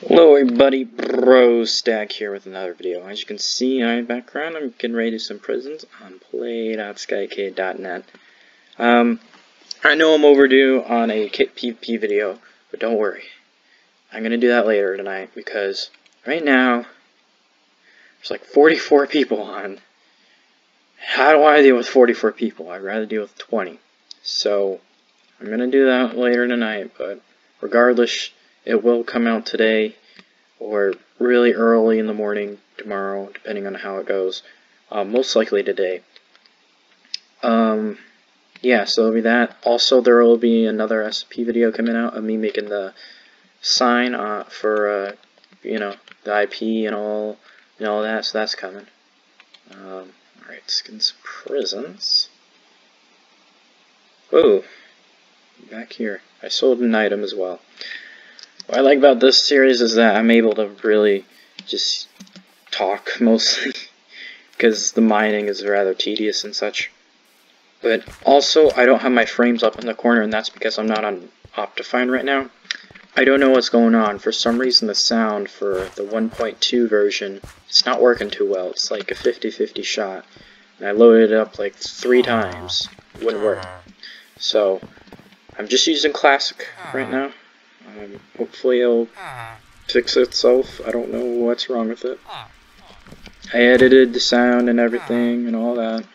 Hello everybody, Bro Stack here with another video. As you can see in my background, I'm getting ready to do some prisons on play.skykade.net. I know I'm overdue on a kit PvP video, but don't worry. I'm gonna do that later tonight because right now there's like 44 people on. I don't want to deal with 44 people, I'd rather deal with 20. So I'm gonna do that later tonight, but regardless, it will come out today or really early in the morning tomorrow, depending on how it goes. Most likely today. Yeah, so it'll be that. Also, there will be another SP video coming out of me making the sign for, you know, the IP and all that, so that's coming. Alright, let's get some prisons. Whoa, back here. I sold an item as well. What I like about this series is that I'm able to really just talk mostly, because the mining is rather tedious and such. But also, I don't have my frames up in the corner, and that's because I'm not on Optifine right now. I don't know what's going on. For some reason, the sound for the 1.2 version, it's not working too well. It's like a 50-50 shot. And I loaded it up like 3 times. It wouldn't work. So, I'm just using Classic right now. Hopefully it'll fix itself. I don't know what's wrong with it. I edited the sound and everything and all that.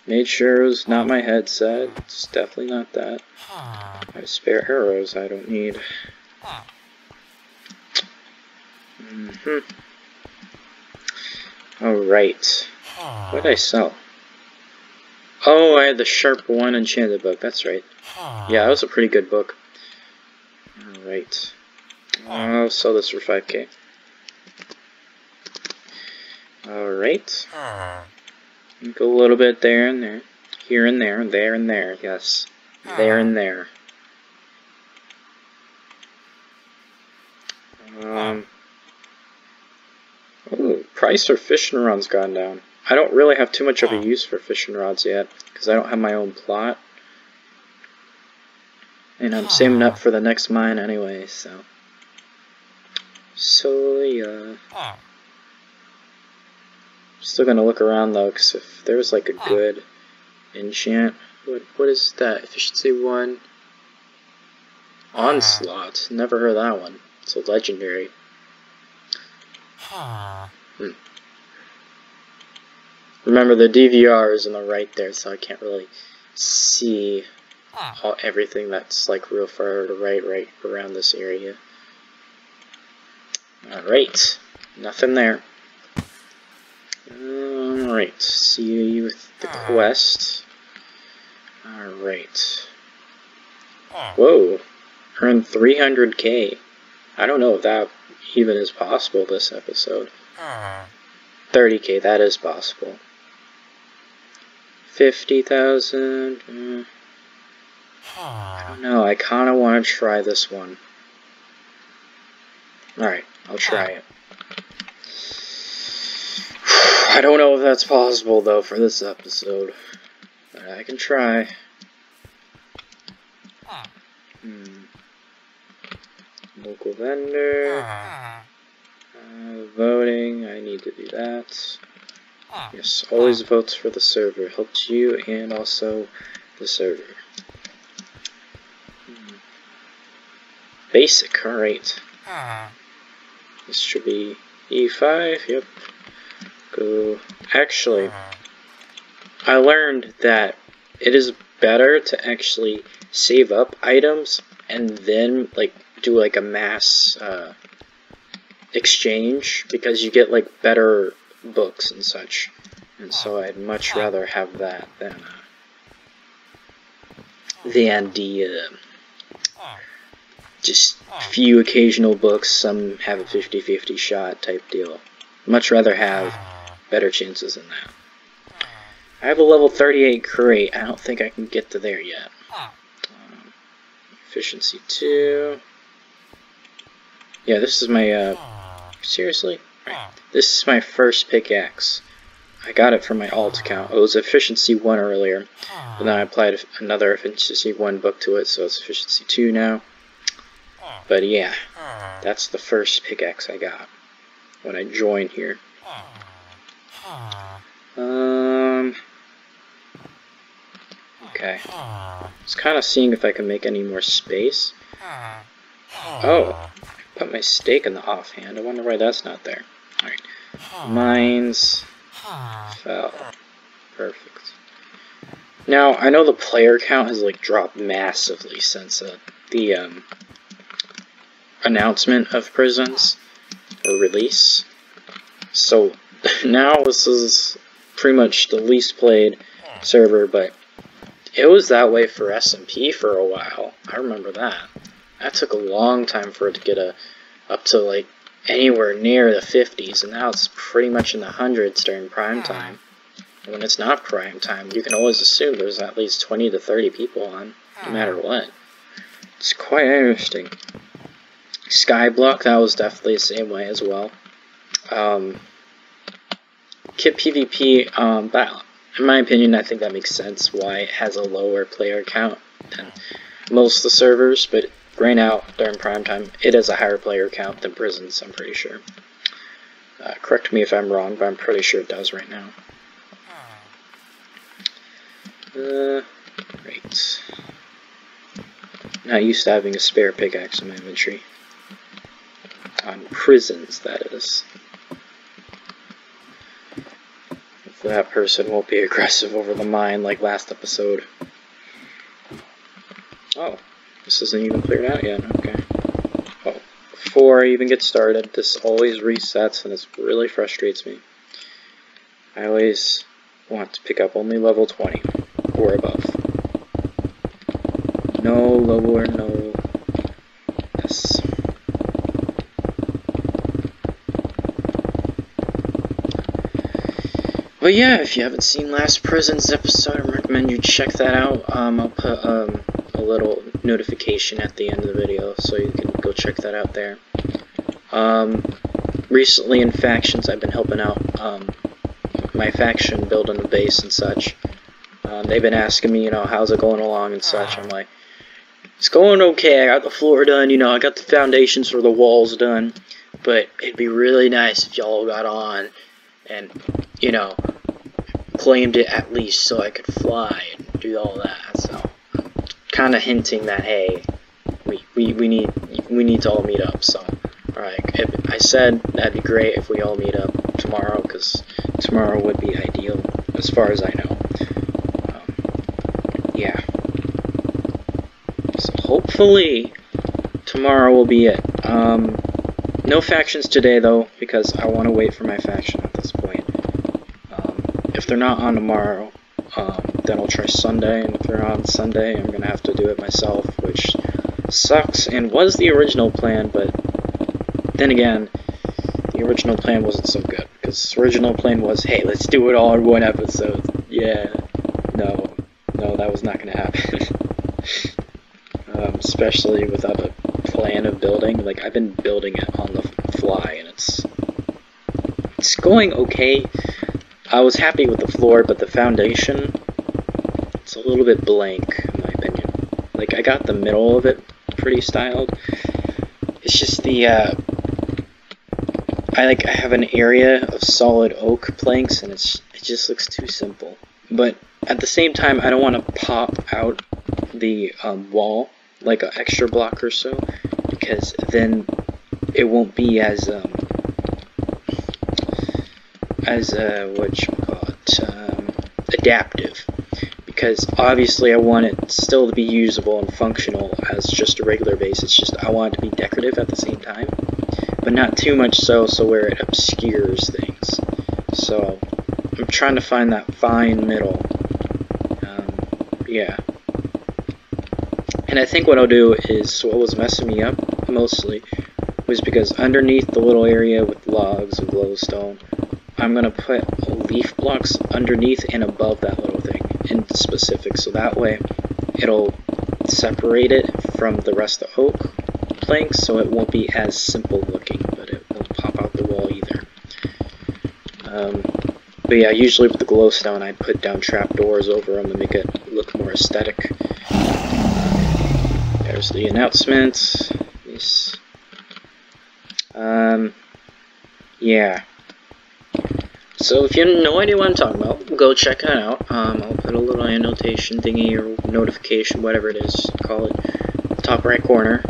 Made sure it was not my headset. It's definitely not that. I have spare arrows I don't need. Alright. What did I sell? Oh, I had the Sharp 1 enchanted book. That's right. Yeah, that was a pretty good book. Alright. I'll sell this for 5k. Alright. Go a little bit there and there. Here and there, there and there, yes. There and there. Ooh, price for fishing rods gone down. I don't really have too much of a use for fishing rods yet, because I don't have my own plot. And I'm saving up for the next mine anyway, so. So, yeah. Still gonna look around though, because if there's like a good enchant. What is that? Efficiency 1. Onslaught. Never heard of that one. It's a legendary. Remember, the DVR is on the right there, so I can't really see everything that's like real far to right around this area. Alright, nothing there. Alright, see you with the quest. Alright. Whoa, earned 300k. I don't know if that even is possible this episode. 30k, that is possible. 50,000. I don't know, I kind of want to try this one. Alright, I'll try it. I don't know if that's possible though for this episode. But I can try. Local vendor. Voting, I need to do that. Yes, always votes for the server. Helps you and also the server. Basic, alright. This should be E5, yep. Go. Actually, I learned that it is better to actually save up items and then like do like a mass exchange, because you get like better books and such, and so I'd much rather have that than the just few occasional books, some have a 50-50 shot type deal. Much rather have better chances than that. I have a level 38 crate. I don't think I can get to there yet. Efficiency 2. Yeah, this is my, seriously? Right. This is my first pickaxe. I got it from my alt account. It was efficiency 1 earlier, but then I applied another efficiency 1 book to it, so it's efficiency 2 now. But yeah, That's the first pickaxe I got when I joined here. Okay. Just kind of seeing if I can make any more space. Oh, I put my stake in the offhand. I wonder why that's not there. Alright. Mines. Fell. Perfect. Now, I know the player count has, like, dropped massively since the announcement of Prisons, or release. So, now this is pretty much the least played server, but it was that way for SMP for a while. I remember that. That took a long time for it to get up to, like, anywhere near the 50s, and now it's pretty much in the hundreds during prime time. And when it's not prime time, you can always assume there's at least 20 to 30 people on, no matter what. It's quite interesting. Skyblock, that was definitely the same way as well. Kit PvP, that, in my opinion, I think that makes sense why it has a lower player count than most of the servers, but right now, during prime time, it has a higher player count than Prisons, I'm pretty sure. Correct me if I'm wrong, but I'm pretty sure it does right now. Great. Not used to having a spare pickaxe in my inventory. On Prisons, that is. Hopefully that person won't be aggressive over the mine like last episode. Oh, this isn't even cleared out yet, okay. Oh, before I even get started, this always resets and this really frustrates me. I always want to pick up only level 20 or above. No lower, no. Yes. But yeah, if you haven't seen last Prisons episode, I recommend you check that out. I'll put a little notification at the end of the video, so you can go check that out there. Recently in factions, I've been helping out my faction building a base and such. They've been asking me, you know, how's it going along and such. I'm like, it's going okay. I got the floor done, you know, I got the foundations for the walls done, but it'd be really nice if y'all got on and, you know, claimed it at least so I could fly and do all that. So, kind of hinting that, hey, we need to all meet up. So, alright, I said that'd be great if we all meet up tomorrow, because tomorrow would be ideal as far as I know. Yeah. So hopefully tomorrow will be it. No factions today though, because I want to wait for my faction at this point. If they're not on tomorrow, then I'll try Sunday, and if they're on Sunday, I'm gonna have to do it myself, which sucks and was the original plan, but then again, the original plan wasn't so good, because the original plan was, hey, let's do it all in one episode. Yeah, no, that was not gonna happen. Especially without a plan of building. Like, I've been building it on the fly, and it's going okay. I was happy with the floor, but the foundation, it's a little bit blank, in my opinion. Like, I got the middle of it pretty styled. It's just the, I have an area of solid oak planks, and it just looks too simple. But at the same time, I don't want to pop out the wall like an extra block or so, because then it won't be as adaptive, because obviously I want it still to be usable and functional as just a regular base. It's just I want it to be decorative at the same time, but not too much so where it obscures things. So I'm trying to find that fine middle. Yeah. And I think what I'll do is, what was messing me up mostly was because underneath the little area with logs and glowstone, I'm going to put leaf blocks underneath and above that little thing in specific, so that way it'll separate it from the rest of the oak planks, so it won't be as simple looking, but it won't pop out the wall either. But yeah, usually with the glowstone I put down trapdoors over them to make it look more aesthetic. There's the announcement. Yes. Yeah. So if you have no idea what I'm talking about, go check it out. I'll put a little annotation thingy or notification, whatever it is, call it, top right corner.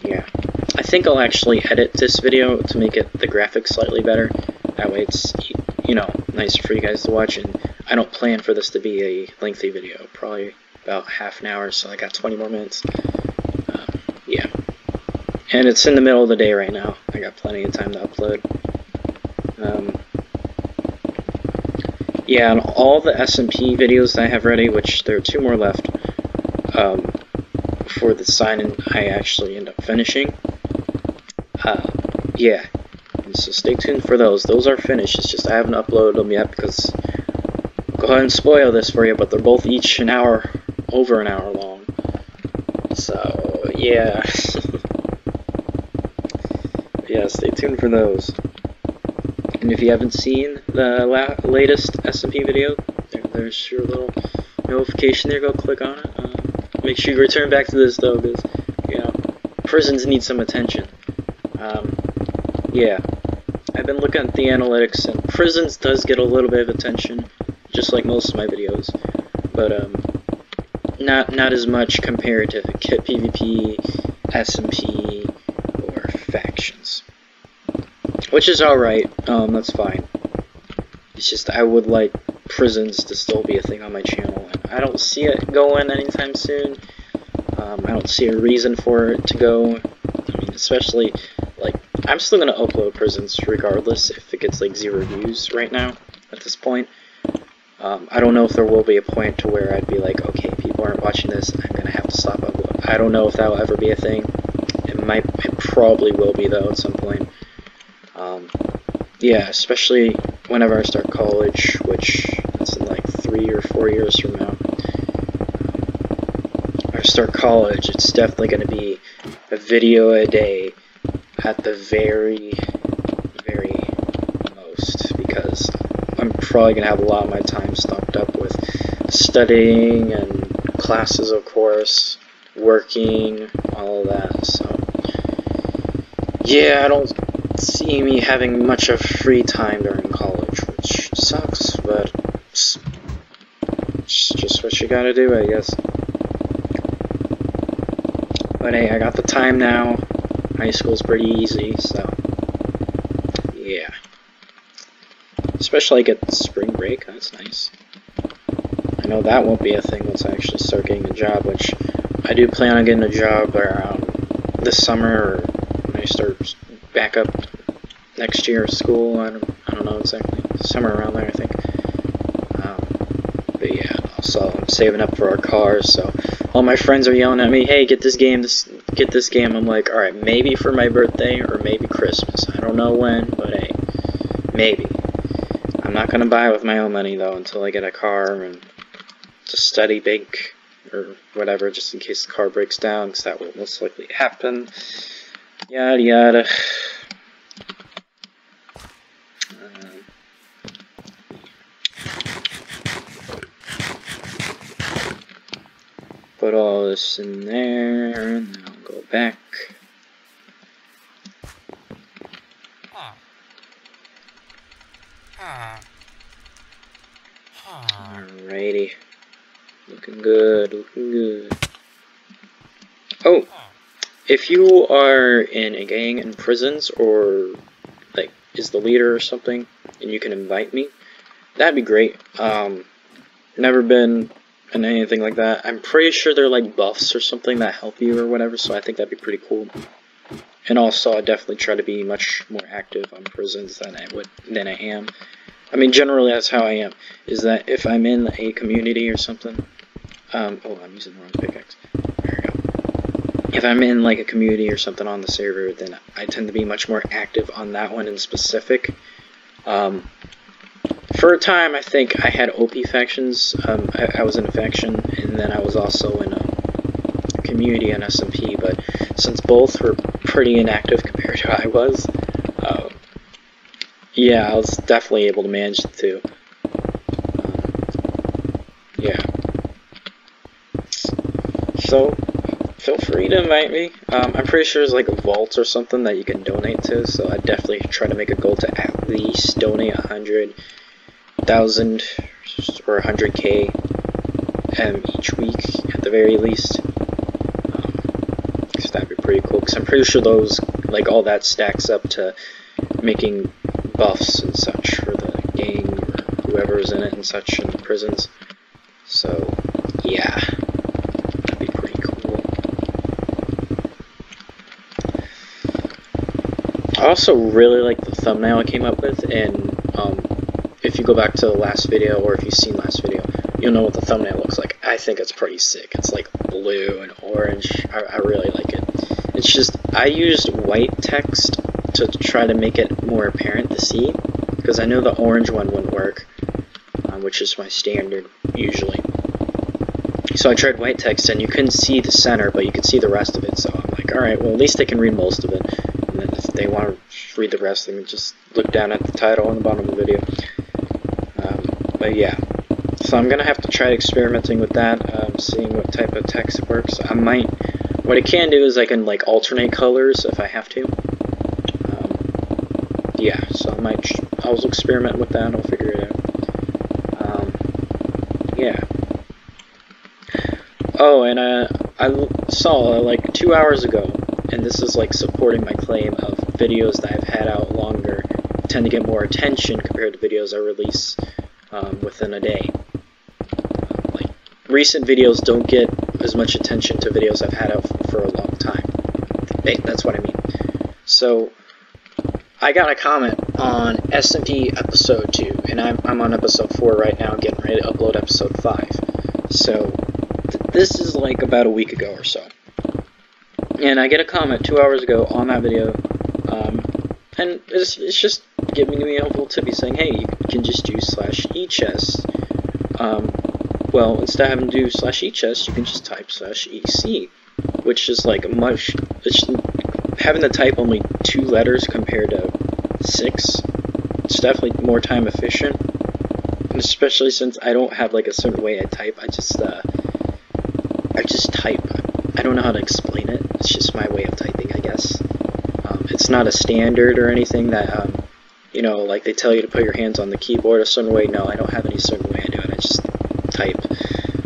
Yeah. I think I'll actually edit this video to make it the graphics slightly better. That way it's, you know, nicer for you guys to watch, and I don't plan for this to be a lengthy video, probably about half an hour, so I got 20 more minutes. Yeah. And it's in the middle of the day right now. I got plenty of time to upload. Yeah, and all the SMP videos that I have ready, which there are 2 more left, for the sign-in I actually end up finishing. Yeah. And so stay tuned for those. Those are finished. It's just I haven't uploaded them yet because I'll go ahead and spoil this for you, but they're both each an hour, over an hour long. So, yeah. Yeah, stay tuned for those. And if you haven't seen the latest SMP video, there's your little notification there. Go click on it. Make sure you return back to this though, because you know prisons need some attention. Yeah, I've been looking at the analytics, and prisons does get a little bit of attention, just like most of my videos, but not as much compared to Kit PvP, SMP, or factions. Which is alright, that's fine. It's just I would like prisons to still be a thing on my channel, and I don't see it going anytime soon. I don't see a reason for it to go. I mean, especially, like, I'm still gonna upload prisons regardless if it gets, like, 0 views right now, at this point. I don't know if there will be a point to where I'd be like, okay, people aren't watching this, I'm gonna have to stop uploading. I don't know if that will ever be a thing. It probably will be, though, at some point. Yeah, especially whenever I start college, which is in like 3 or 4 years from now. When I start college, it's definitely going to be a video a day at the very, very most, because I'm probably going to have a lot of my time stocked up with studying and classes, of course, working, all of that, so yeah, I don't see me having much of free time during college, which sucks, but it's just what you gotta do, I guess. But hey, I got the time now. High school's pretty easy, so yeah. Especially like at spring break, that's nice. I know that won't be a thing once I actually start getting a job, which I do plan on getting a job around this summer, or when I start back up next year of school. I don't know exactly, somewhere around there, I think. But yeah, also I'm saving up for our cars, so all my friends are yelling at me, hey, get this game, get this game. I'm like, alright, maybe for my birthday or maybe Christmas. I don't know when, but hey, maybe. I'm not gonna buy it with my own money though until I get a car and to study bank or whatever, just in case the car breaks down, because that will most likely happen. Yada yada. Put all this in there, and then I'll go back. Alrighty. Looking good, looking good. Oh! If you are in a gang in prisons, or, like, is the leader or something, and you can invite me, that'd be great. Never been in anything like that. I'm pretty sure they're like buffs or something that help you or whatever, so I think that'd be pretty cool. And also, I definitely try to be much more active on prisons than I am. I mean, generally that's how I am, is that if I'm in a community or something, oh, I'm using the wrong pickaxe. There we go. If I'm in like a community or something on the server, then I tend to be much more active on that one in specific. For a time, I think I had OP factions. I was in a faction, and then I was also in a community on SMP, but since both were pretty inactive compared to how I was, yeah, I was definitely able to manage the two. Yeah. So, feel free to invite me. I'm pretty sure there's like a vault or something that you can donate to, so I'd definitely try to make a goal to at least donate 100,000 or 100K each week at the very least. Because that'd be pretty cool, because I'm pretty sure those, like, all that stacks up to making buffs and such for the gang or whoever's in it and such in the prisons. So, yeah. That'd be pretty cool. I also really like the thumbnail I came up with, and if you go back to the last video, or if you've seen last video, you'll know what the thumbnail looks like. I think it's pretty sick. It's like blue and orange. I really like it. It's just, I used white text to try to make it more apparent to see, because I know the orange one wouldn't work, which is my standard usually. So I tried white text, and you couldn't see the center, but you could see the rest of it. So I'm like, alright, well, at least they can read most of it. And then if they want to read the rest, they can just look down at the title on the bottom of the video. But yeah. So I'm going to have to try experimenting with that, seeing what type of text works. What I can do is I can, like, alternate colors if I have to. Yeah, so I'll experiment with that, I'll figure it out. Yeah. Oh, and I saw, like, 2 hours ago, and this is, like, supporting my claim of videos that I've had out longer tend to get more attention compared to videos I release within a day. Like, recent videos don't get as much attention to videos I've had out for a long time. That's what I mean. So, I got a comment on SMP episode 2, and I'm on episode 4 right now, getting ready to upload episode 5. So, this is like about a week ago or so. And I get a comment 2 hours ago on that video, and it's just giving me a little tip. He's saying, hey, you can just use /echest. Well, instead of having to do /echest, you can just type /ec, which is like having to type only 2 letters compared to 6. It's definitely more time efficient, and especially since I don't have like a certain way I type. I just type. I don't know how to explain it. It's just my way of typing, I guess. It's not a standard or anything that you know, like they tell you to put your hands on the keyboard a certain way. No, I don't have any certain way I do it. I just type.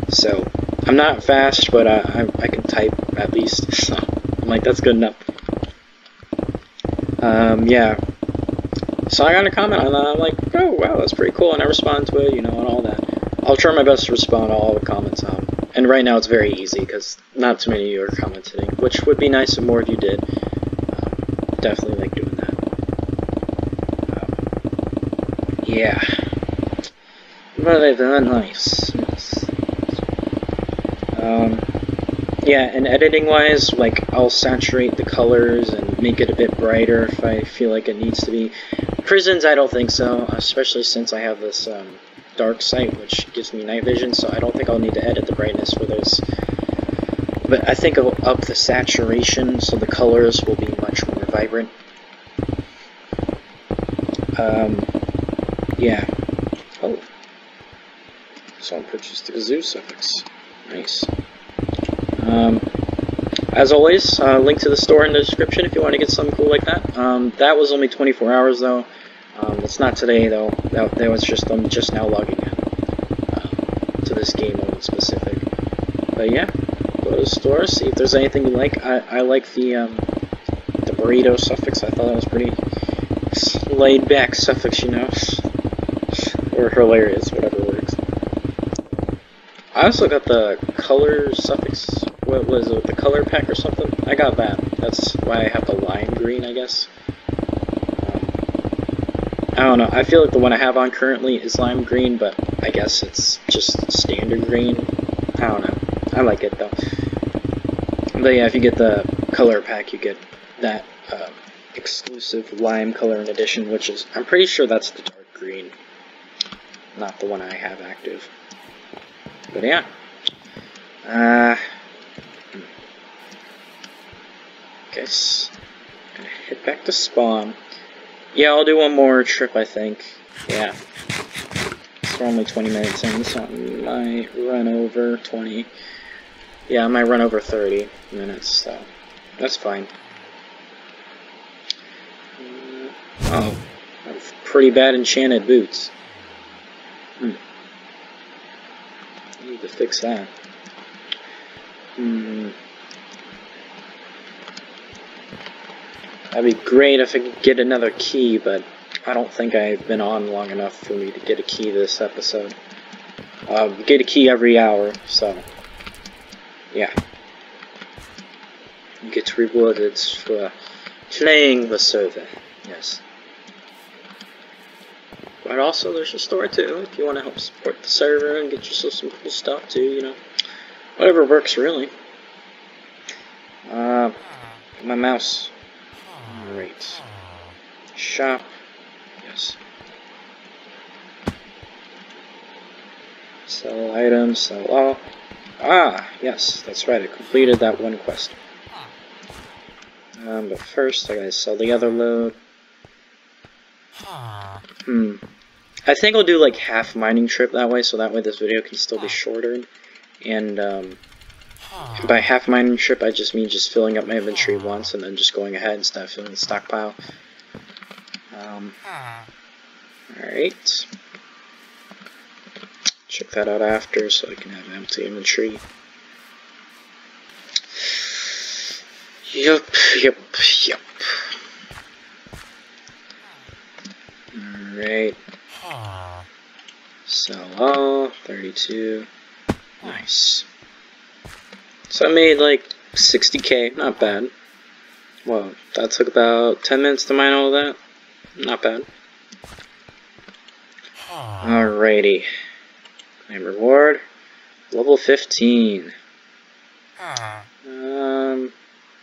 So I'm not fast, but I can type at least. So I'm like, that's good enough. Yeah. So I got a comment on that. I'm like, oh wow, that's pretty cool, and I respond to it, you know, and all that. I'll try my best to respond to all the comments. And right now it's very easy because not too many of you are commenting, which would be nice if more of you did. Definitely like doing that. Yeah. But nice. Yeah, and editing-wise, like, I'll saturate the colors and make it a bit brighter if I feel like it needs to be. Prisons, I don't think so, especially since I have this dark sight, which gives me night vision, so I don't think I'll need to edit the brightness for those. But I think I'll up the saturation so the colors will be much more vibrant. Yeah. Oh. Someone purchased the Kazoo suffix. Nice. As always, link to the store in the description if you want to get something cool like that. That was only 24 hours though. It's not today though. That was just, I'm just now logging in to this game mode in specific. But yeah, go to the store, see if there's anything you like. I like the burrito suffix. I thought that was pretty laid back suffix, you know, or hilarious, whatever works. I also got the color suffix. What was it, the color pack or something? I got that. That's why I have the lime green, I guess. I don't know. I feel like the one I have on currently is lime green, but I guess it's just standard green. I don't know. I like it though. But yeah, if you get the color pack, you get that exclusive lime coloring edition, which is, I'm pretty sure that's the dark green, not the one I have active. But yeah. Guess I'm gonna head back to spawn. Yeah, I'll do one more trip, I think. Yeah. So we're only 20 minutes in, so I might run over 20. Yeah, I might run over 30 minutes, so that's fine. Oh, I have pretty bad enchanted boots. I need to fix that. That'd be great if I could get another key, but I don't think I've been on long enough for me to get a key this episode. Get a key every hour, so yeah. You get rewarded for playing the server, yes. But also there's a store too, if you want to help support the server and get yourself some cool stuff too, you know. Whatever works, really. My mouse. Alright. Shop. Yes. Sell items, sell all. Ah, yes, that's right, I completed that one quest. But first I gotta sell the other load. I think I'll do like half mining trip that way, so that way this video can still be shorter. And by half mining trip I just mean just filling up my inventory once and then just going ahead instead of filling the stockpile. Alright. Check that out after so I can have empty inventory. Yup. Alright. Sell all. 32. Nice. So I made like 60k. Not bad. Well, that took about 10 minutes to mine all that. Not bad. Alrighty. Claim reward. Level 15.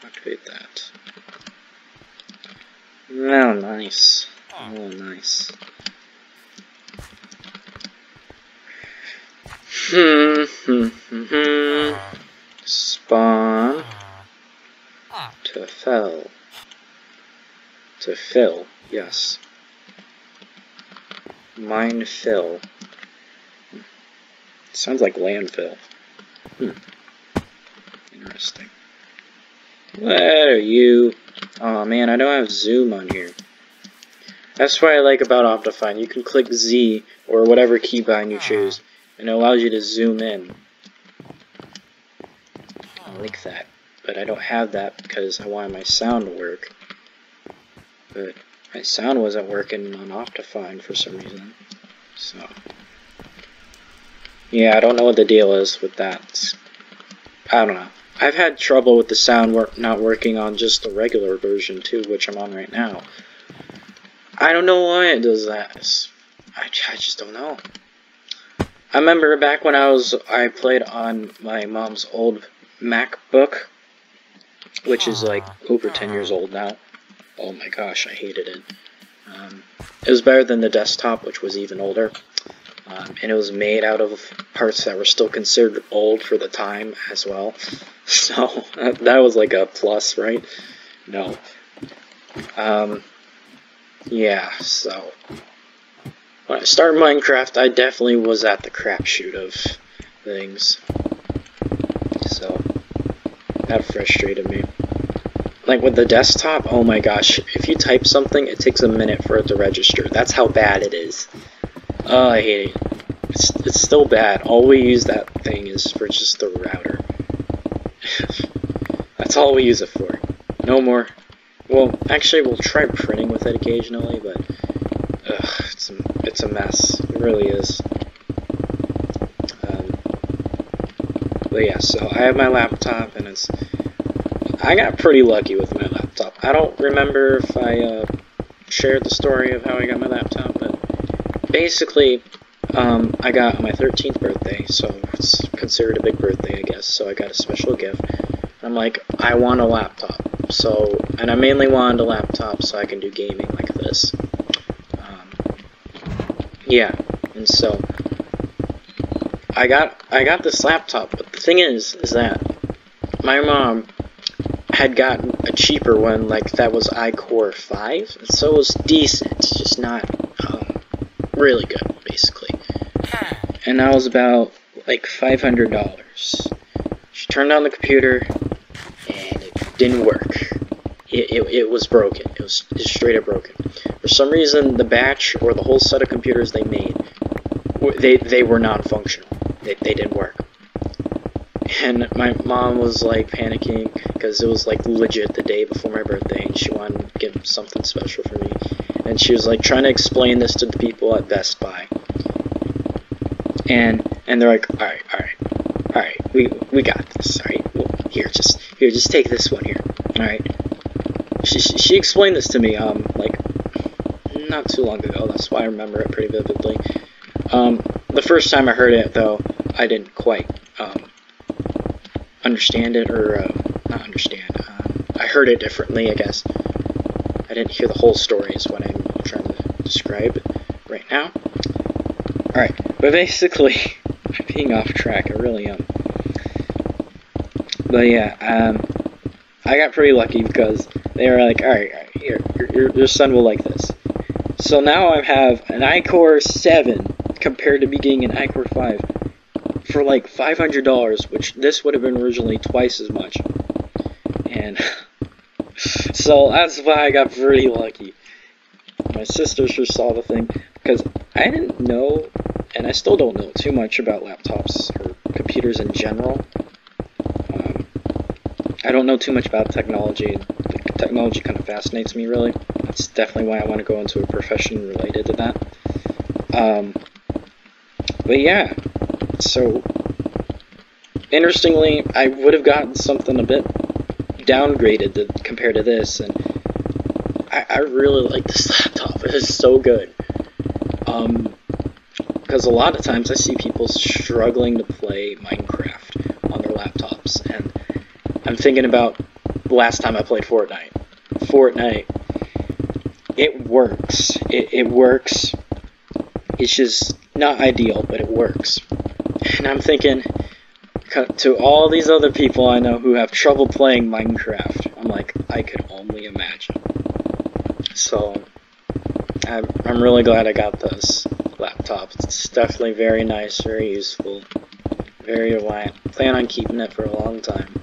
Activate that. Oh, nice. Oh, nice. Spawn. To fill. To fill, yes. Mine fill. Sounds like landfill. Interesting. What are you? Oh man, I don't have zoom on here. That's what I like about Optifine. You can click Z or whatever keybind you choose, and it allows you to zoom in. I like that. But I don't have that because I wanted my sound to work. But my sound wasn't working on Optifine for some reason. So yeah, I don't know what the deal is with that. I don't know. I've had trouble with the sound not working on just the regular version too, which I'm on right now. I don't know why it does that. I just don't know. I remember back when I played on my mom's old MacBook, which is like over 10 years old now. Oh my gosh, I hated it. It was better than the desktop, which was even older. And it was made out of parts that were still considered old for the time as well. So, that was like a plus, right? No. Yeah, so when I started Minecraft, I definitely was at the crapshoot of things. So, that frustrated me. Like with the desktop, oh my gosh, if you type something, it takes a minute for it to register. That's how bad it is. Oh, I hate it. It's still bad. All we use that thing is for just the router. That's all we use it for. No more. Well, actually, we'll try printing with it occasionally, but it's a mess. It really is. But yeah, so I have my laptop, and I got pretty lucky with my laptop. I don't remember if I shared the story of how I got my laptop, but basically, I got my 13th birthday, so it's considered a big birthday, I guess, so I got a special gift. I'm like, I want a laptop. So, and I mainly wanted a laptop so I can do gaming like this. Yeah, and so I got this laptop, but the thing is that my mom had gotten a cheaper one, like that was iCore 5, and so it was decent, just not really good, basically. And that was about like $500. She turned on the computer, and it didn't work. It was broken. It was straight up broken. For some reason, the batch or the whole set of computers they made, they were non-functional. They didn't work. And my mom was like panicking because it was like legit the day before my birthday, and she wanted to get something special for me. And she was like trying to explain this to the people at Best Buy. And they're like, all right, we got this. All right, well, here, just take this one here. All right. She explained this to me like not too long ago. That's why I remember it pretty vividly. The first time I heard it though, I didn't quite understand it, or not understand. I heard it differently, I guess. I didn't hear the whole story is what I'm trying to describe right now. Alright, but basically, I'm being off track, I really am. But yeah, I got pretty lucky because they were like, alright, here, your son will like this. So now I have an iCore 7 compared to me getting an iCore 5 for like $500, which this would have been originally twice as much. And so that's why I got pretty lucky. My sister sure saw the thing, because I didn't know, and I still don't know too much about laptops or computers in general. I don't know too much about technology. The technology kind of fascinates me, really. That's definitely why I want to go into a profession related to that. But yeah, so interestingly, I would have gotten something a bit downgraded compared to this, and I really like this laptop. It is so good. Because a lot of times I see people struggling to play Minecraft on their laptops, and I'm thinking about the last time I played Fortnite. It works. It works. It's just not ideal, but it works. And I'm thinking, to all these other people I know who have trouble playing Minecraft, I'm like, I could only imagine. So, I'm really glad I got this laptop. It's definitely very nice, very useful, very reliant. I plan on keeping it for a long time.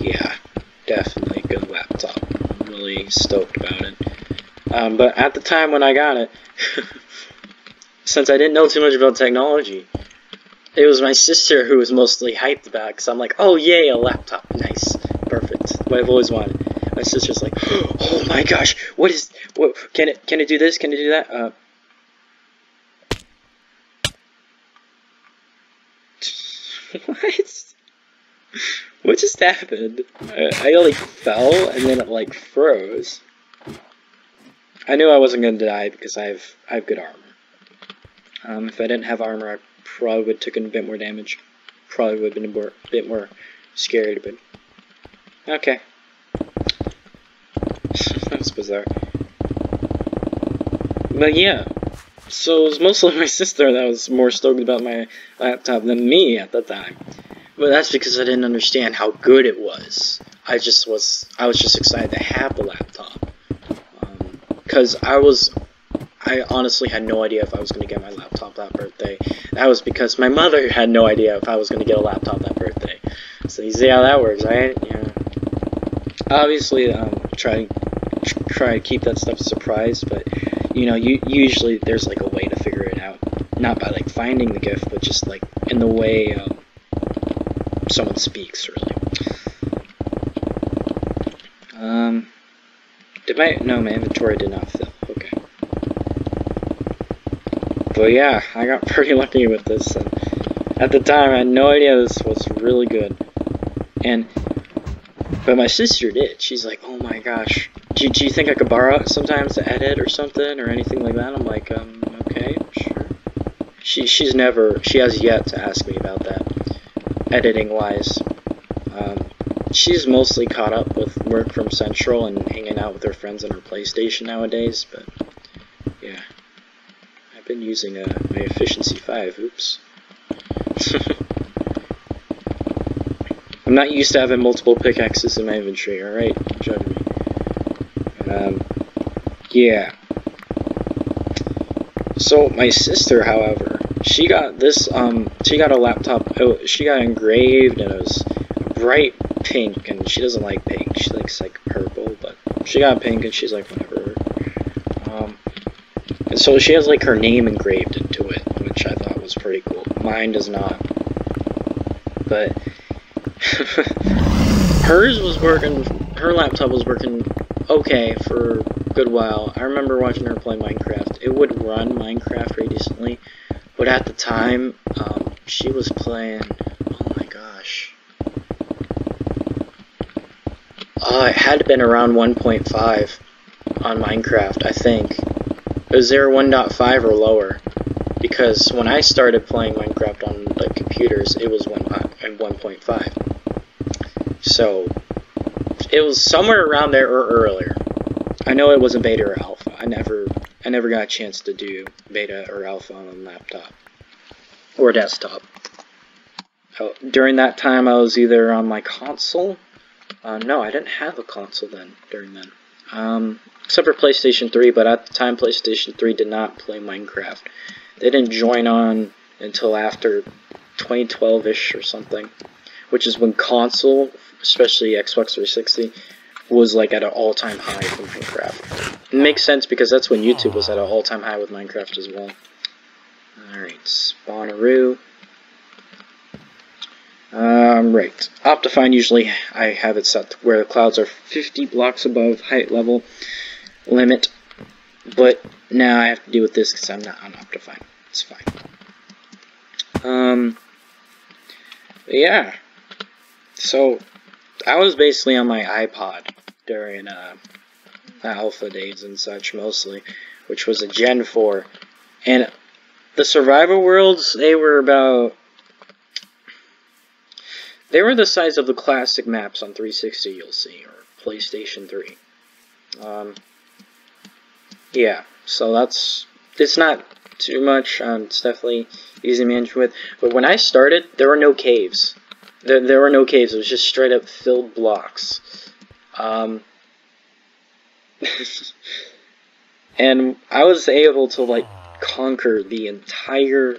Yeah, definitely a good laptop. I'm really stoked about it. But at the time when I got it, since I didn't know too much about technology, it was my sister who was mostly hyped about it, because I'm like, oh yay, a laptop, nice, perfect, what I've always wanted. My sister's like, oh my gosh, what, can it do this, can it do that? What? What just happened? I like fell, and then it like froze. I knew I wasn't gonna die because I have good armor. If I didn't have armor, I probably would have taken a bit more damage. Probably would have been a bit more scared, but okay. That's bizarre. But yeah, so it was mostly my sister that was more stoked about my laptop than me at the time. But that's because I didn't understand how good it was. I was just excited to have the laptop. Because I honestly had no idea if I was going to get my laptop that birthday. That was because my mother had no idea if I was going to get a laptop that birthday. So you see how that works, right? Yeah. Obviously, try to keep that stuff a surprise, but you know, usually there's like a way to figure it out. Not by like finding the gift, but just like in the way someone speaks, really. No, my inventory did not fill. Okay. But yeah, I got pretty lucky with this, and at the time I had no idea this was really good. But my sister did. She's like, oh my gosh, do you think I could borrow it sometimes to edit or something, or anything like that? I'm like, okay, sure. She has yet to ask me about that, editing wise. She's mostly caught up with work from Central and hanging out with her friends on her PlayStation nowadays, but yeah. I've been using my Efficiency 5, oops. I'm not used to having multiple pickaxes in my inventory, alright? Don't judge me. Yeah. So, my sister, however, she got this, she got a laptop, oh, she got engraved, and it was bright pink, and she doesn't like pink, she likes, like, purple, but she got pink, and she's like, whatever. And so she has, like, her name engraved into it, which I thought was pretty cool. Mine does not. But hers was working, her laptop was working okay for a good while. I remember watching her play Minecraft. It would run Minecraft pretty decently, but at the time, she was playing, oh my gosh. It had been around 1.5 on Minecraft, I think. It was either 1.5 or lower, because when I started playing Minecraft on the computers, it was 1.5. So it was somewhere around there or earlier. I know it wasn't beta or alpha. I never got a chance to do beta or alpha on a laptop or desktop. During that time, I was either on my console. No, I didn't have a console then. Except for PlayStation 3, but at the time PlayStation 3 did not play Minecraft. They didn't join on until after 2012-ish or something, which is when console, especially Xbox 360, was like at an all-time high for Minecraft. It makes sense because that's when YouTube was at an all-time high with Minecraft as well. Alright, Spawneroo. Right. Optifine, usually I have it set to where the clouds are 50 blocks above height level limit, but now I have to deal with this because I'm not on Optifine. It's fine. Yeah. So, I was basically on my iPod during alpha days and such mostly, which was a Gen 4, and the survival worlds, they were the size of the classic maps on 360 you'll see, or PlayStation 3. Yeah, so it's not too much, it's definitely easy to manage with, but when I started, there were no caves. There were no caves, it was just straight up filled blocks. And I was able to, like, conquer the entire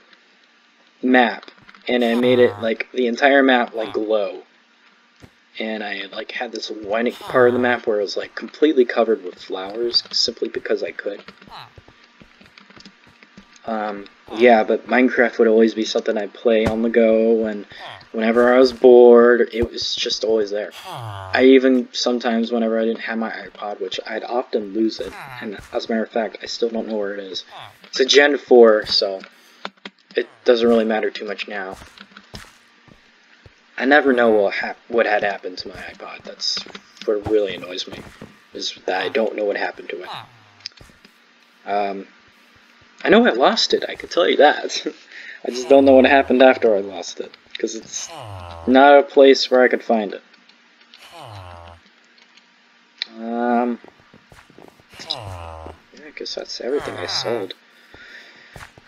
map, and I made it, like, the entire map, like, glow. And I, like, had this one part of the map where it was, like, completely covered with flowers, simply because I could. Yeah, but Minecraft would always be something I'd play on the go, and whenever I was bored, it was just always there. I even, sometimes, whenever I didn't have my iPod, which I'd often lose it, and as a matter of fact, I still don't know where it is. It's a Gen 4, so it doesn't really matter too much now. I never know what had happened to my iPod. That's what really annoys me, is that I don't know what happened to it. I know I lost it, I can tell you that. I just don't know what happened after I lost it, because it's not a place where I could find it. Yeah, I guess that's everything I sold.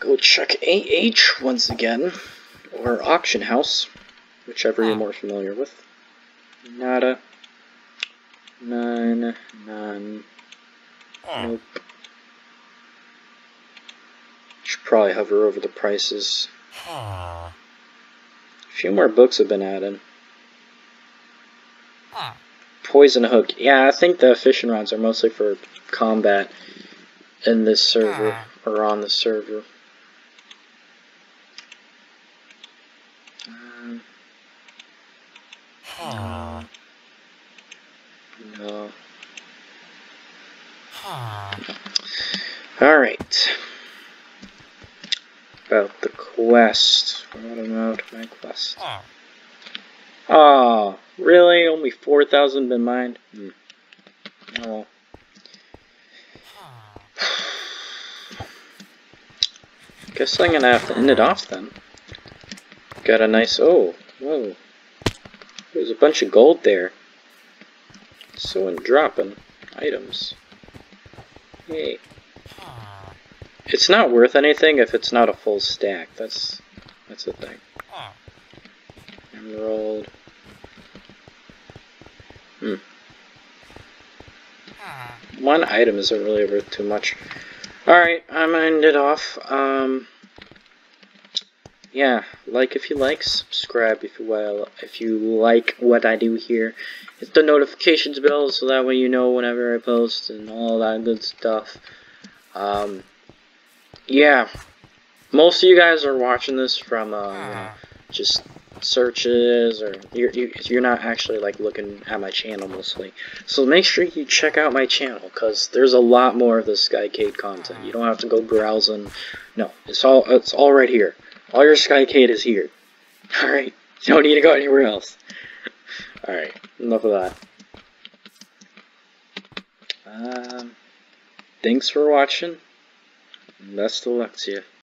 Go check AH once again, or Auction House, whichever you're more familiar with. Nada. None. None. Nope. Should probably hover over the prices. A few more books have been added. Poison Hook. Yeah, I think the fishing rods are mostly for combat in this server, or on the server. No. Alright. About the quest. I don't know about my quest. Oh, really? Only 4,000 been mined? Oh. Guess I'm gonna have to end it off then. Got a nice, oh, whoa. There's a bunch of gold there. So in dropping items. Hey. It's not worth anything if it's not a full stack. That's the thing. Emerald. One item isn't really worth too much. Alright, I'm gonna end it off. yeah, like if you like, subscribe if you like what I do here. Hit the notifications bell so that way you know whenever I post and all that good stuff. Yeah, most of you guys are watching this from you know, just searches, or you're not actually like looking at my channel mostly. So make sure you check out my channel, because there's a lot more of this SkyCade content. You don't have to go browsing. No, it's all right here. All your SkyCade is here. Alright, you don't need to go anywhere else. Alright, enough of that. Thanks for watching. Best of luck to you.